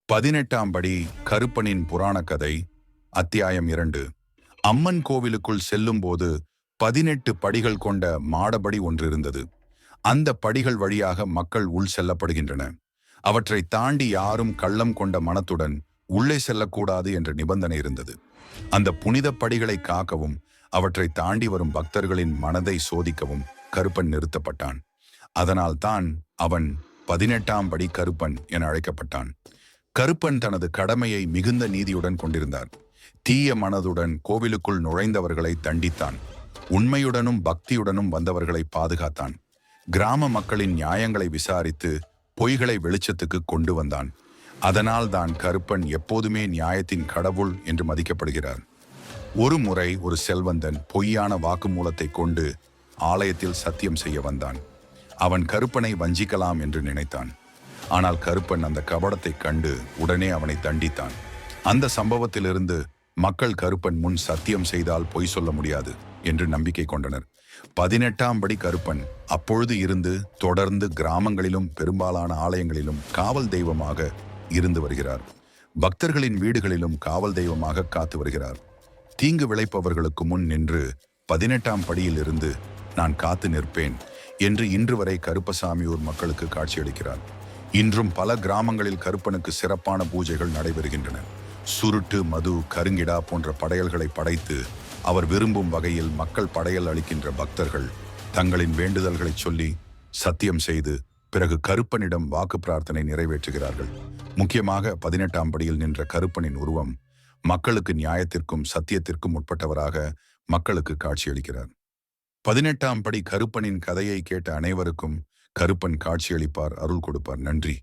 18ஆம் படி கருப்பனின் புராண கதை. அத்தியாயம் 2. அம்மன் கோவிலுக்குள் செல்லும்போது 18 படிகள் கொண்ட மாடபடி ஒன்று இருந்தது. அந்த படிகள் வழியாக மக்கள் உள் செல்லப்படுகின்றன. அவற்றை தாண்டி யாரும் கள்ளம் கொண்ட மனத்துடன் உள்ளே செல்லக்கூடாது என்ற நிபந்தனை இருந்தது. அந்த புனித படிகளை காக்கவும் அவற்றை தாண்டி வரும் பக்தர்களின் மனதை சோதிக்கவும் கருப்பன் நிறுத்தப்பட்டான். அதனால் தான் அவன் 18ஆம் படி கருப்பன் என அழைக்கப்பட்டான். கருப்பன் தனது கடமையை மிகுந்த நீதியுடன் கொண்டிருந்தார். தீய மனதுடன் கோவிலுக்குள் நுழைந்தவர்களை தண்டித்தான். உண்மையுடனும் பக்தியுடனும் வந்தவர்களை பாதுகாத்தான். கிராம மக்களின் நியாயங்களை விசாரித்து பொய்களை வெளிச்சத்துக்கு கொண்டு வந்தான். அதனால் தான் கருப்பன் எப்போதுமே நியாயத்தின் கடவுள் என்று மதிக்கப்படுகிறார். ஒரு முறை ஒரு செல்வந்தன் பொய்யான வாக்குமூலத்தை கொண்டு ஆலயத்தில் சத்தியம் செய்ய வந்தான். அவன் கருப்பனை வஞ்சிக்கலாம் என்று நினைத்தான். ஆனால் கருப்பன் அந்த கபடத்தை கண்டு உடனே அவனை தண்டித்தான். அந்த சம்பவத்திலிருந்து மக்கள் கருப்பன் முன் சத்தியம் செய்தால் பொய் சொல்ல முடியாது என்று நம்பிக்கை கொண்டனர். 18ஆம் படி கருப்பன் அப்பொழுது இருந்து தொடர்ந்து கிராமங்களிலும் பெரும்பாலான ஆலயங்களிலும் காவல் தெய்வமாக இருந்து வருகிறார். பக்தர்களின் வீடுகளிலும் காவல் தெய்வமாக காத்து வருகிறார். தீங்கு விளைப்பவர்களுக்கு முன் நின்று 18ஆம் படியில் இருந்து நான் காத்து நிற்பேன் என்று இன்று வரை கருப்பசாமி ஊர் மக்களுக்கு காட்சியளிக்கிறார். இன்றும் பல கிராமங்களில் கருப்பனுக்கு சிறப்பான பூஜைகள் நடைபெறுகின்றன. சுருட்டு, மது, கருங்கிடா போன்ற படையல்களை படைத்து அவர் விரும்பும் வகையில் மக்கள் படையல் அளிக்கின்ற பக்தர்கள் தங்களின் வேண்டுதல்களை சொல்லி சத்தியம் செய்து பிறகு கருப்பனிடம் வாக்கு பிரார்த்தனை நிறைவேற்றுகிறார்கள். முக்கியமாக 18ஆம் படியில் நின்ற கருப்பனின் உருவம் மக்களுக்கு நியாயத்திற்கும் சத்தியத்திற்கும் உட்பட்டவராக மக்களுக்கு காட்சியளிக்கிறார். 18ஆம் படி கருப்பனின் கதையை கேட்ட அனைவருக்கும் கருப்பன் காட்சியளிப்பார், அருள் கொடுப்பார். நன்றி.